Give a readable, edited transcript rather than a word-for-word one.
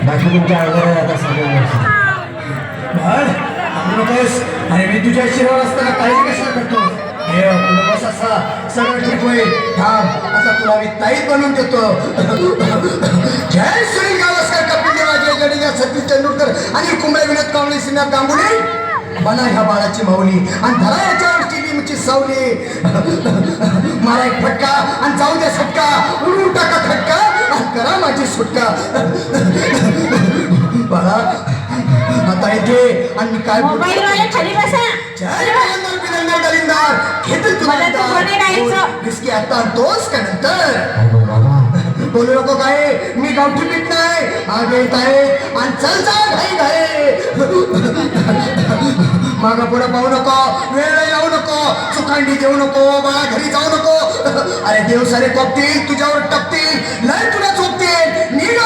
बाकी तुमच्या अवघड आता सगळं नकोस. अरे मी तुझ्या शिरावर असताना काळजी कशाला करतो. बस असा सगळं ठीक होईल. थांब आता तुला मी ताईत बनवून देतो. जय सुनील गावस्कर, कपिल देव, अजय जडेजा, सचिन तेंडुलकर आणि कुंबळे विनोद कांबळे, श्रीनाथ गांगुली बना ह्या बाळाची माऊली आणि धरा याच्यावर टीव्हीची सावली. मला एक फटका आणि जाऊ द्या सटका, उडून टाका खटका आणि करा माझी सुटका. बाळा आता इथे आणि काय मोबाईल वाले खाली बसा. आता तोच का नंतर बोलू नको काय. मी गावठी पीठ नाही आगे येत आहे आणि चल जा घाई घाई. मागा पुढे पाहू नको, वेळ लावू नको, चुकांडी देऊ नको, मला घरी जाऊ नको. अरे देव सारे कोपतील तुझ्यावर टपतील, लय तुला झोपतील. नीट